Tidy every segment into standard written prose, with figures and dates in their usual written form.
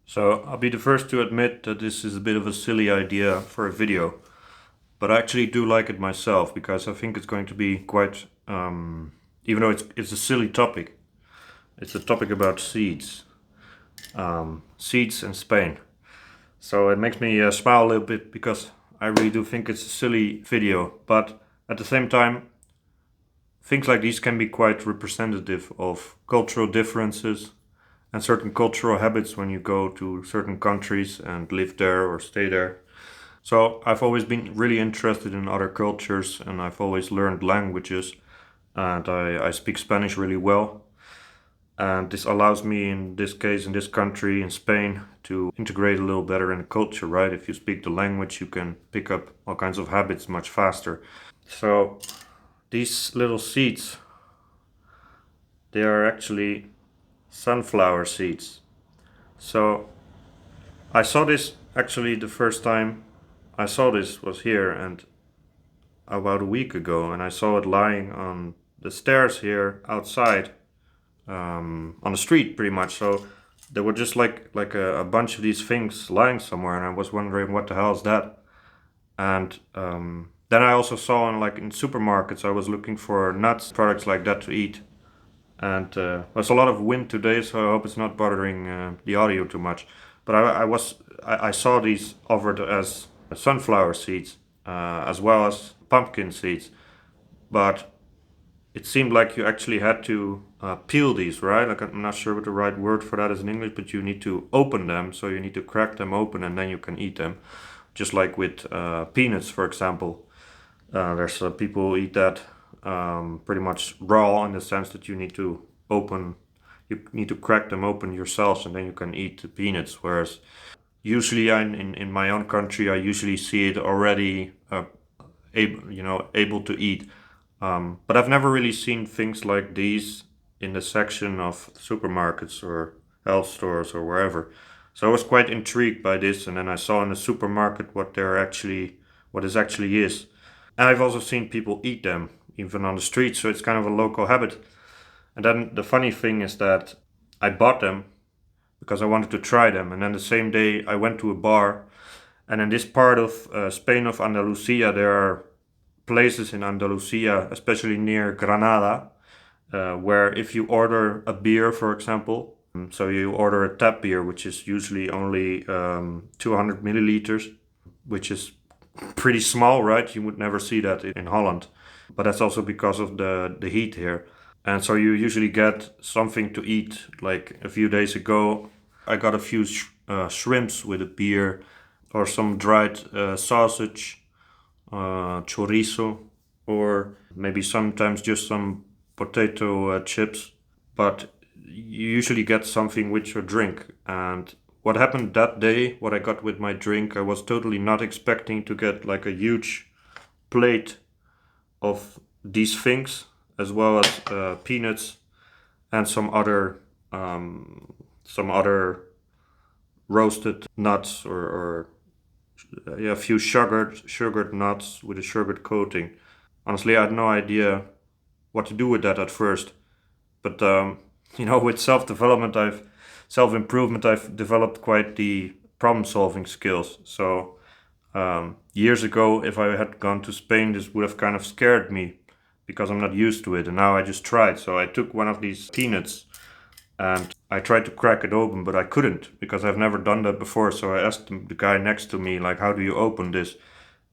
So I'll be the first to admit that this is a bit of a silly idea for a video, but I actually do like it myself because I think it's going to be quite, even though it's a silly topic, it's a topic about seeds, seeds in Spain. So it makes me smile a little bit because I really do think it's a silly video, but at the same time, things like these can be quite representative of cultural differences and certain cultural habits when you go to certain countries and live there or stay there. So I've always been really interested in other cultures and I've always learned languages and I speak Spanish really well. And this allows me, in this case, in this country, in Spain, to integrate a little better in the culture, right? If you speak the language, you can pick up all kinds of habits much faster. So these little seeds, they are actually sunflower seeds. So I saw this actually the first time I saw this was here and about a week ago, and I saw it lying on the stairs here outside, on the street pretty much. So there were just like a bunch of these things lying somewhere, and I was wondering what the hell is that. And then I also saw in supermarkets, I was looking for nuts products like that to eat. And there's a lot of wind today, so I hope it's not bothering the audio too much. But I saw these offered as sunflower seeds, as well as pumpkin seeds. But it seemed like you actually had to peel these, right? Like, I'm not sure what the right word for that is in English, but you need to open them. So you need to crack them open and then you can eat them. Just like with peanuts, for example. There's people who eat that pretty much raw, in the sense that you need to crack them open yourselves and then you can eat the peanuts. Whereas usually in my own country, I usually see it already able to eat. But I've never really seen things like these in the section of supermarkets or health stores or wherever. So I was quite intrigued by this, and then I saw in the supermarket what this actually is. And I've also seen people eat them, even on the street, so it's kind of a local habit. And then the funny thing is that I bought them because I wanted to try them. And then the same day I went to a bar, and in this part of Spain, of Andalusia, there are places in Andalusia, especially near Granada, where if you order a beer, for example, so you order a tap beer, which is usually only 200 milliliters, which is pretty small, right? You would never see that in Holland. But that's also because of the heat here. And so you usually get something to eat. Like a few days ago, I got a few shrimps with a beer, or some dried sausage, chorizo, or maybe sometimes just some potato chips. But you usually get something with your drink. And what happened that day, what I got with my drink, I was totally not expecting to get like a huge plate of these things, as well as peanuts and some other roasted nuts, or yeah, a few sugared nuts with a sugared coating. Honestly, I had no idea what to do with that at first, but with self improvement, I've developed quite the problem solving skills. So years ago, if I had gone to Spain, this would have kind of scared me because I'm not used to it. And now I just tried. So I took one of these peanuts and I tried to crack it open, but I couldn't because I've never done that before. So I asked the guy next to me, like, how do you open this?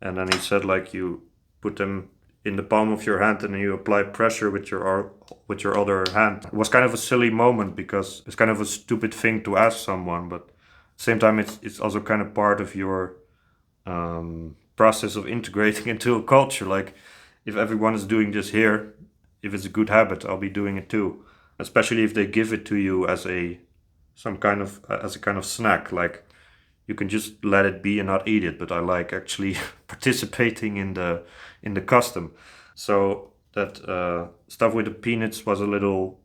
And then he said, like, you put them in the palm of your hand and then you apply pressure with your other hand. It was kind of a silly moment because it's kind of a stupid thing to ask someone, but at the same time, it's also kind of part of your process of integrating into a culture. Like, if everyone is doing this here, if it's a good habit, I'll be doing it too. Especially if they give it to you as a kind of snack. Like, you can just let it be and not eat it. But I like actually participating in the custom. So that stuff with the peanuts was a little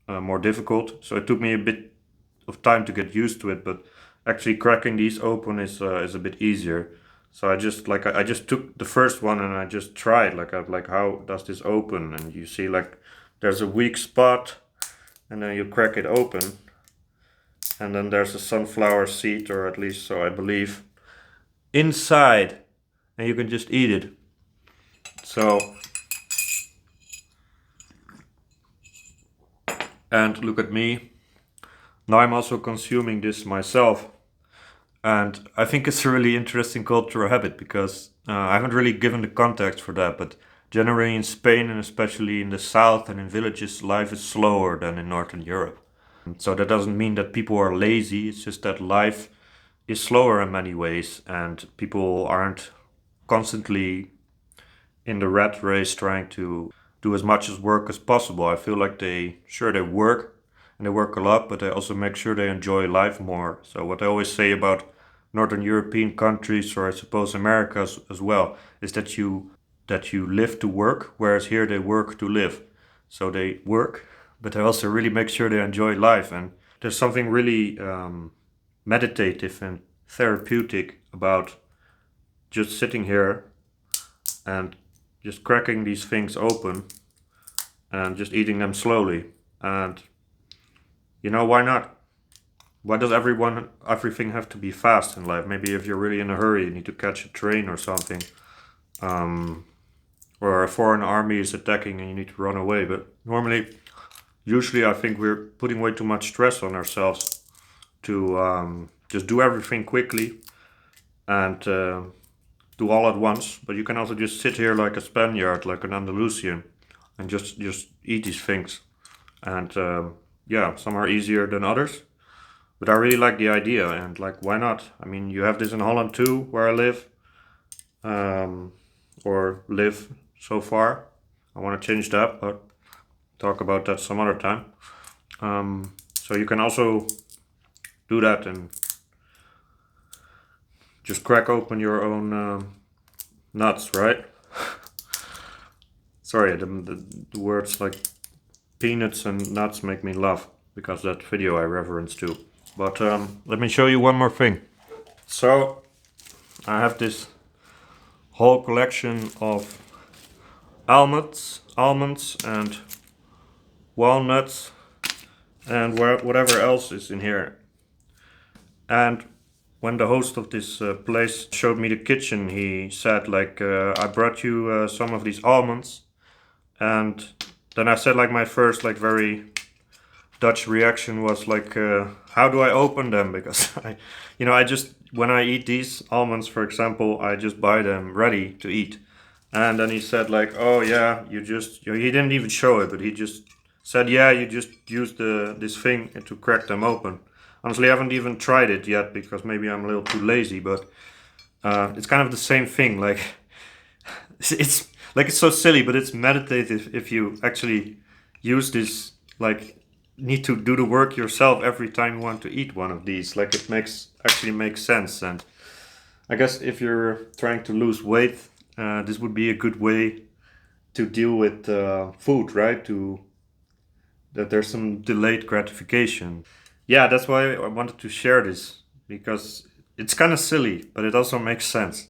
more difficult. So it took me a bit of time to get used to it. But actually cracking these open is a bit easier. So I just took the first one and I just tried, like, how does this open? And you see, like, there's a weak spot, and then you crack it open, and then there's a sunflower seed, or at least so I believe, inside, and you can just eat it. So, and look at me. Now I'm also consuming this myself. And I think it's a really interesting cultural habit because I haven't really given the context for that, but generally in Spain and especially in the south and in villages, life is slower than in Northern Europe. So that doesn't mean that people are lazy, it's just that life is slower in many ways and people aren't constantly in the rat race trying to do as much as work as possible. I feel like they work and they work a lot, but they also make sure they enjoy life more. So what I always say about Northern European countries, or I suppose America as well, is that you live to work, whereas here they work to live. So they work, but they also really make sure they enjoy life. And there's something really meditative and therapeutic about just sitting here and just cracking these things open and just eating them slowly. And why not? Why does everything have to be fast in life? Maybe if you're really in a hurry, you need to catch a train or something, or a foreign army is attacking and you need to run away. But usually, I think we're putting way too much stress on ourselves to just do everything quickly and do all at once. But you can also just sit here like a Spaniard, like an Andalusian, and just eat these things. And yeah, some are easier than others. But I really like the idea, and like, why not? I mean, you have this in Holland too, where I live, or live so far. I want to change that, but talk about that some other time. So you can also do that and just crack open your own nuts, right? Sorry, the words like peanuts and nuts make me laugh because that video I reference to. But let me show you one more thing. So I have this whole collection of almonds and walnuts and whatever else is in here. And when the host of this place showed me the kitchen, he said like, I brought you some of these almonds. And then I said like my first like very Dutch reaction was like, how do I open them? Because I just, when I eat these almonds, for example, I just buy them ready to eat. And then he said like, oh yeah, he didn't even show it, but he just said, yeah, you just use this thing to crack them open. Honestly, I haven't even tried it yet because maybe I'm a little too lazy, but it's kind of the same thing. Like, it's so silly, but it's meditative if you actually use this, like, need to do the work yourself every time you want to eat one of these. Like, it actually makes sense. And I guess if you're trying to lose weight, this would be a good way to deal with food, right? That there's some delayed gratification. Yeah, that's why I wanted to share this, because it's kind of silly, but it also makes sense.